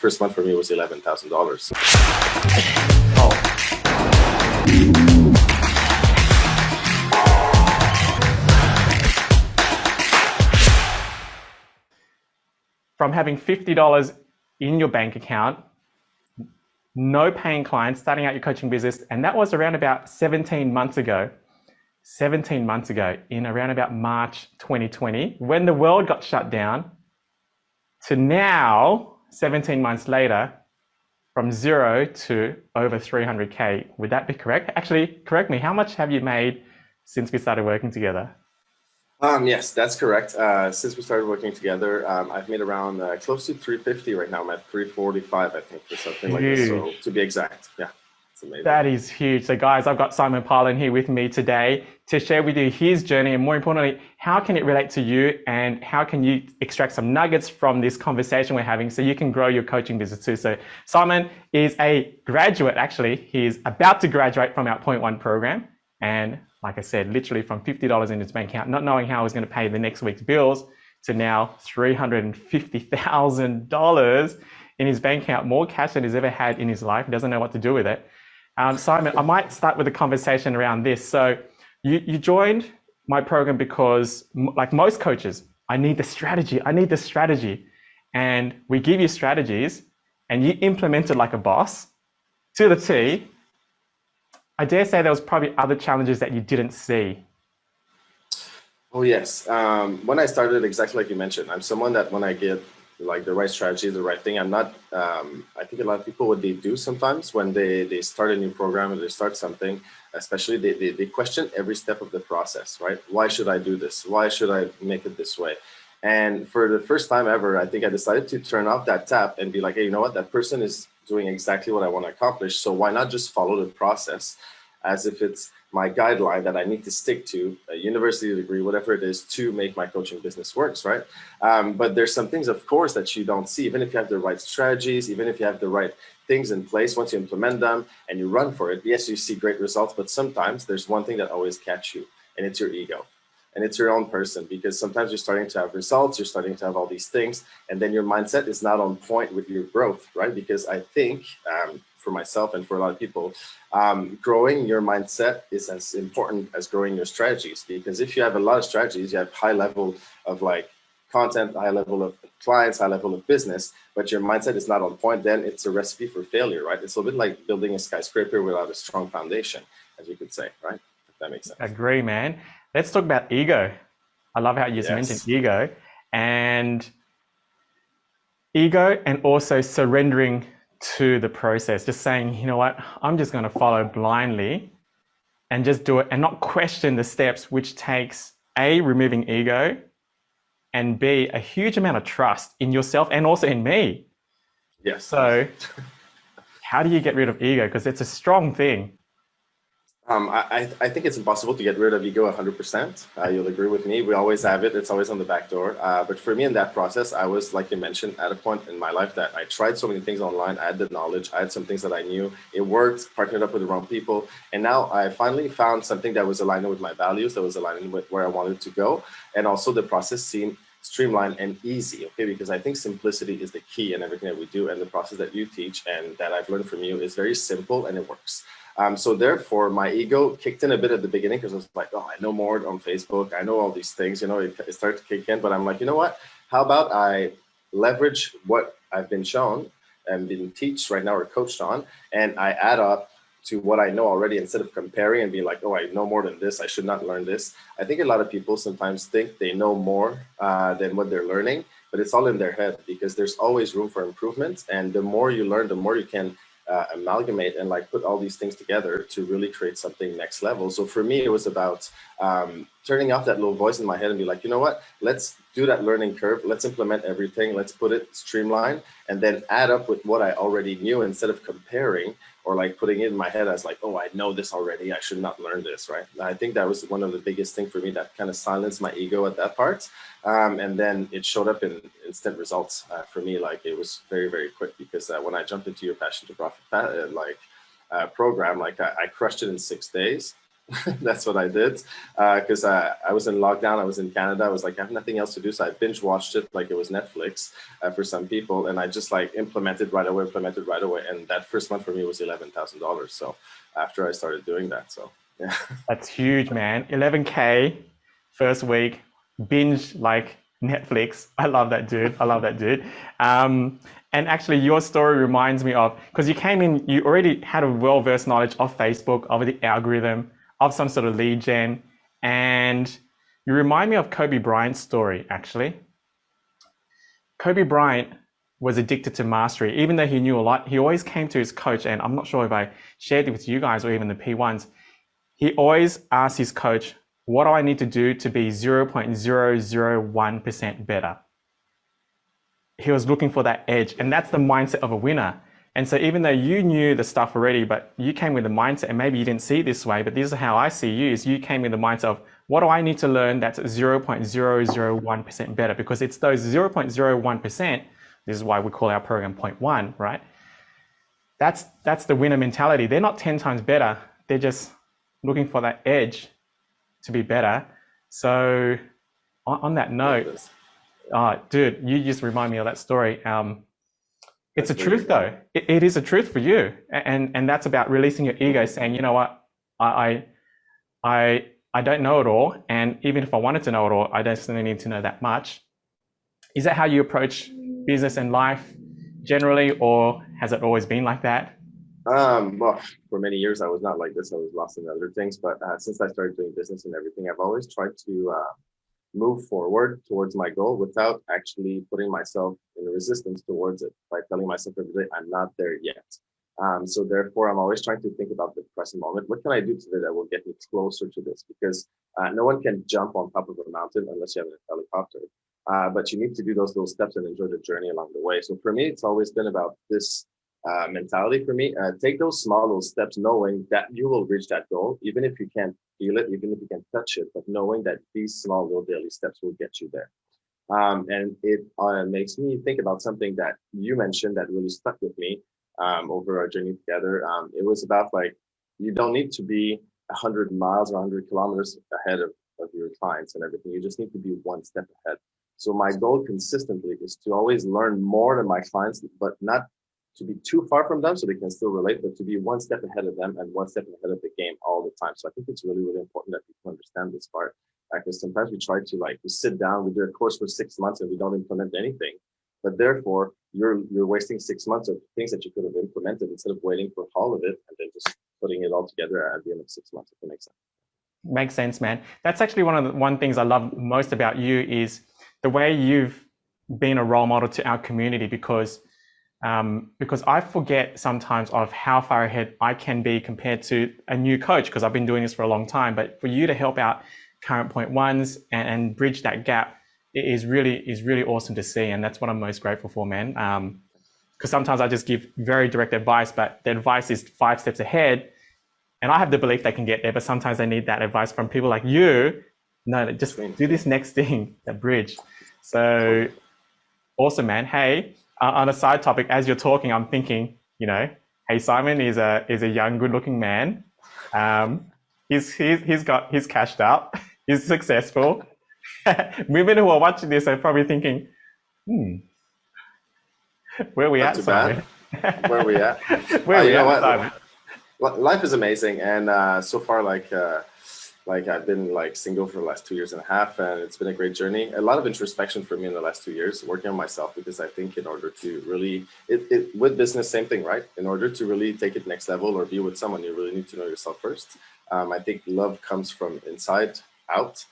first month for me was $11,000. From having $50 in your bank account, no paying clients, starting out your coaching business, and that was around about 17 months ago. 17 months ago, in around about March 2020, when the world got shut down, to now, 17 months later, from 0 to over 300K. Would that be correct? Actually, correct me. How much have you made since we started working together? Yes, that's correct. Since we started working together, I've made around close to 350 right now. I'm at 345, I think, or something like this. So to be exact, yeah, it's amazing. That is huge. So guys, I've got Simon Pilon here with me today to share with you his journey, and more importantly, how can it relate to you and how can you extract some nuggets from this conversation we're having so you can grow your coaching business too. So Simon is a graduate, actually. He's about to graduate from our Point One program. And like I said, literally from $50 in his bank account, not knowing how I was going to pay the next week's bills, to now $350,000 in his bank account, more cash than he's ever had in his life. He doesn't know what to do with it. Simon, I might start with a conversation around this. So you joined my program because, like most coaches, I need the strategy. And we give you strategies and you implement it like a boss to the T. I dare say there was probably other challenges that you didn't see. Oh, yes. When I started, exactly like you mentioned, I'm someone that when I get like the right strategy, the right thing, I'm not, I think a lot of people, what they do sometimes when they start a new program or they start something, especially they question every step of the process, right? Why should I do this? Why should I make it this way? And for the first time ever, I think I decided to turn off that tap and be like, hey, you know what? That person is doing exactly what I want to accomplish. So why not just follow the process as if it's my guideline that I need to stick to, a university degree, whatever it is, to make my coaching business works, right? But there's some things, of course, that you don't see, even if you have the right strategies, even if you have the right things in place, once you implement them and you run for it, yes, you see great results, but sometimes there's one thing that always catch you, and it's your ego. And it's your own person, because sometimes you're starting to have results, you're starting to have all these things, and then your mindset is not on point with your growth, right? Because I think for myself and for a lot of people, growing your mindset is as important as growing your strategies. Because if you have a lot of strategies, you have high level of like content, high level of clients, high level of business, but your mindset is not on point, then it's a recipe for failure, right? It's a little bit like building a skyscraper without a strong foundation, as you could say, right? If that makes sense. Agree, man. Let's talk about ego. I love how you just mentioned ego and also surrendering to the process. Just saying, you know what, I'm just going to follow blindly and just do it and not question the steps, which takes A, removing ego, and B, a huge amount of trust in yourself and also in me. Yes. So how do you get rid of ego? Because it's a strong thing. I think it's impossible to get rid of ego 100%. You'll agree with me. We always have it. It's always on the back door. But for me in that process, I was, like you mentioned, at a point in my life that I tried so many things online. I had the knowledge. I had some things that I knew. It worked, partnered up with the wrong people. And now I finally found something that was aligned with my values, that was aligned with where I wanted to go. And also the process seemed streamlined and easy, okay? Because I think simplicity is the key in everything that we do. And the process that you teach and that I've learned from you is very simple and it works. So therefore, my ego kicked in a bit at the beginning because I was like, oh, I know more on Facebook. I know all these things, you know, it started to kick in. But I'm like, you know what? How about I leverage what I've been shown and been taught right now or coached on, and I add up to what I know already instead of comparing and being like, oh, I know more than this. I should not learn this. I think a lot of people sometimes think they know more than what they're learning, but it's all in their head because there's always room for improvement. And the more you learn, the more you can amalgamate and like put all these things together to really create something next level. So for me, it was about turning off that little voice in my head and be like, you know what, let's do that learning curve. Let's implement everything. Let's put it streamlined and then add up with what I already knew instead of comparing or like putting it in my head as like, oh, I know this already. I should not learn this, right? And I think that was one of the biggest things for me that kind of silenced my ego at that part. And then it showed up in instant results for me. Like it was very, very quick because when I jumped into your Passion to Profit program, like I crushed it in 6 days. That's what I did because I was in lockdown. I was in Canada. I was like, I have nothing else to do. So I binge watched it like it was Netflix for some people. And I just like implemented right away. And that first month for me was $11,000. So after I started doing that. So yeah. That's huge, man. 11K first week, binge like Netflix. I love that, dude. I love that, dude. And actually, your story reminds me of, because you came in, you already had a well-versed knowledge of Facebook, of the algorithm, of some sort of lead gen. And you remind me of Kobe Bryant's story, actually. Kobe Bryant was addicted to mastery. Even though he knew a lot, he always came to his coach, and I'm not sure if I shared it with you guys or even the P1s. He always asked his coach, what do I need to do to be 0.001% better? He was looking for that edge, and that's the mindset of a winner. And so even though you knew the stuff already, but you came with the mindset, and maybe you didn't see it this way, but this is how I see you, is you came with the mindset of, what do I need to learn that's 0.001% better? Because it's those 0.01%, this is why we call our program 0.1, right? That's the winner mentality. They're not 10 times better. They're just looking for that edge to be better. So on that note, dude, you just remind me of that story. It's a truth though. It is a truth for you. And that's about releasing your ego, saying, you know what, I don't know it all. And even if I wanted to know it all, I don't necessarily need to know that much. Is that how you approach business and life generally, or has it always been like that? Well, for many years I was not like this. I was lost in other things. But since I started doing business and everything, I've always tried to move forward towards my goal without actually putting myself in resistance towards it by telling myself every day, I'm not there yet. So therefore, I'm always trying to think about the present moment. What can I do today that will get me closer to this? Because no one can jump on top of a mountain unless you have a helicopter. But you need to do those little steps and enjoy the journey along the way. So for me, it's always been about this mentality for me. Take those small little steps, knowing that you will reach that goal, even if you can't feel it, even if you can touch it, but knowing that these small little daily steps will get you there. And it makes me think about something that you mentioned that really stuck with me over our journey together. It was about like, you don't need to be 100 miles or 100 kilometers ahead of your clients and everything. You just need to be one step ahead. So my goal consistently is to always learn more than my clients, but not to be too far from them so they can still relate, but to be one step ahead of them and one step ahead of the game all the time. So I think it's really, really important that people understand this part. Because sometimes we try to like, we sit down, we do a course for 6 months and we don't implement anything. But therefore, you're wasting 6 months of things that you could have implemented instead of waiting for all of it and then just putting it all together at the end of 6 months, if it makes sense. Makes sense, man. That's actually one things I love most about you is the way you've been a role model to our community, because I forget sometimes of how far ahead I can be compared to a new coach, because I've been doing this for a long time. But for you to help out current 0.1s and bridge that gap is really awesome to see, and that's what I'm most grateful for, man. Because sometimes I just give very direct advice, but the advice is 5 steps ahead, and I have the belief they can get there. But sometimes they need that advice from people like you. No, just do this next thing, that bridge. So awesome, man. Hey. On a side topic, as you're talking, I'm thinking, you know, hey, Simon is a young, good-looking man. He's cashed up. He's successful. Women who are watching this are probably thinking, where are we at, Simon? Where are we at? Where are we at, Simon? Life is amazing, and so far, like I've been like single for the last 2.5 years, and it's been a great journey. A lot of introspection for me in the last 2 years, working on myself, because I think in order to really, with business, same thing, right? In order to really take it next level or be with someone, you really need to know yourself first. I think love comes from inside out,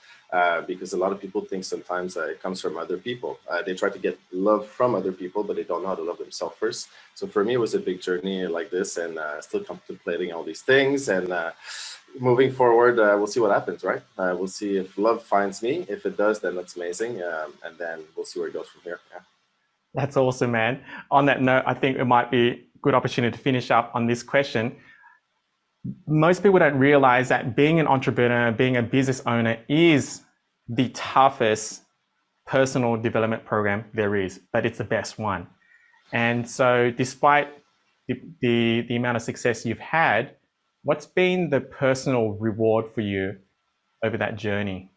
because a lot of people think sometimes it comes from other people. They try to get love from other people, but they don't know how to love themselves first. So for me, it was a big journey like this, and still contemplating all these things, and moving forward, we'll see what happens, right? We'll see if love finds me. If it does, then that's amazing. And then we'll see where it goes from here. Yeah. That's awesome, man. On that note, I think it might be a good opportunity to finish up on this question. Most people don't realize that being an entrepreneur, being a business owner is the toughest personal development program there is, but it's the best one. And so despite the amount of success you've had, what's been the personal reward for you over that journey?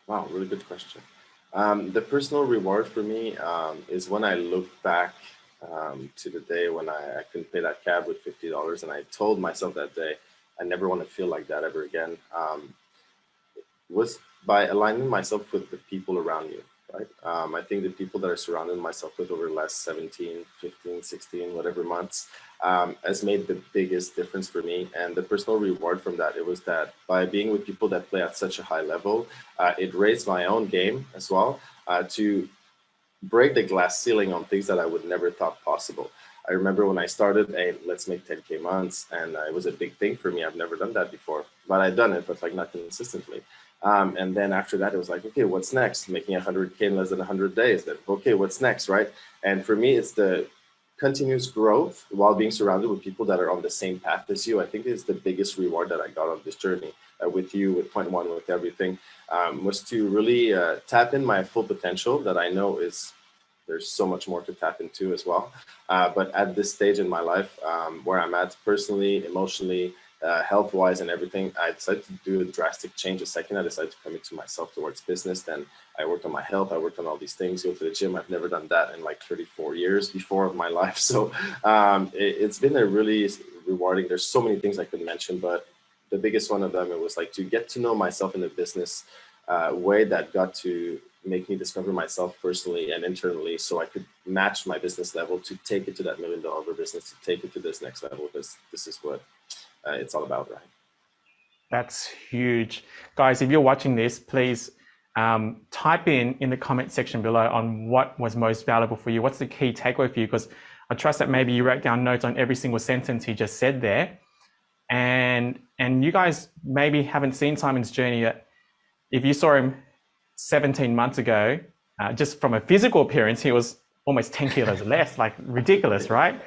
Wow, really good question. The personal reward for me is when I look back to the day when I couldn't pay that cab with $50, and I told myself that day, I never want to feel like that ever again. Was by aligning myself with the people around you, right? I think the people that I surrounded myself with over the last 17, 15, 16, whatever months has made the biggest difference for me. And the personal reward from that, it was that by being with people that play at such a high level, it raised my own game as well to break the glass ceiling on things that I would never thought possible. I remember when I started, hey, let's make 10K months, and it was a big thing for me. I've never done that before, but I'd done it, but like not consistently. And then after that, it was like, okay, what's next? Making 100K in less than 100 days. Then, okay, what's next, right? And for me, it's the continuous growth while being surrounded with people that are on the same path as you. I think is the biggest reward that I got on this journey with you, with Point One, with everything, was to really tap in my full potential that I know is there's so much more to tap into as well. But at this stage in my life, where I'm at personally, emotionally, health-wise and everything, I decided to do a drastic change. The second I decided to commit to myself towards business, then I worked on my health. I worked on all these things, go to the gym. I've never done that in like 34 years before of my life. So it's been a really rewarding. There's so many things I could mention, but the biggest one of them, it was like to get to know myself in a business way that got to make me discover myself personally and internally so I could match my business level to take it to that $1 million business, to take it to this next level, because this is what it's all about, right? That's huge. Guys, if you're watching this, please type in the comment section below on what was most valuable for you. What's the key takeaway for you? Because I trust that maybe you wrote down notes on every single sentence he just said there. And you guys maybe haven't seen Simon's journey yet. If you saw him 17 months ago, just from a physical appearance, he was almost 10 kilos less, like ridiculous, right?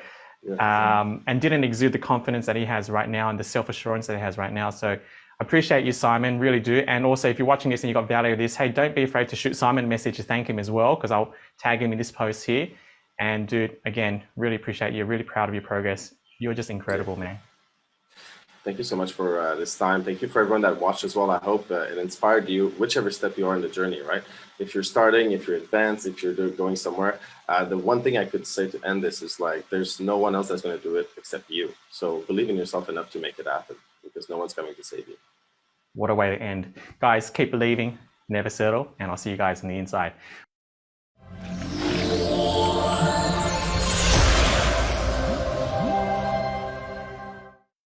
And didn't exude the confidence that he has right now and the self-assurance that he has right now. So I appreciate you, Simon, really do. And also, if you're watching this and you got value of this, hey, don't be afraid to shoot Simon a message to thank him as well, because I'll tag him in this post here. And dude, again, really appreciate you. Really proud of your progress. You're just incredible, man. Thank you so much for this time. Thank you for everyone that watched as well. I hope it inspired you, whichever step you are in the journey, right? If you're starting, if you're advanced, if you're going somewhere, the one thing I could say to end this is like, there's no one else that's going to do it except you. So believe in yourself enough to make it happen, because no one's coming to save you. What a way to end. Guys, keep believing, never settle, and I'll see you guys on the inside.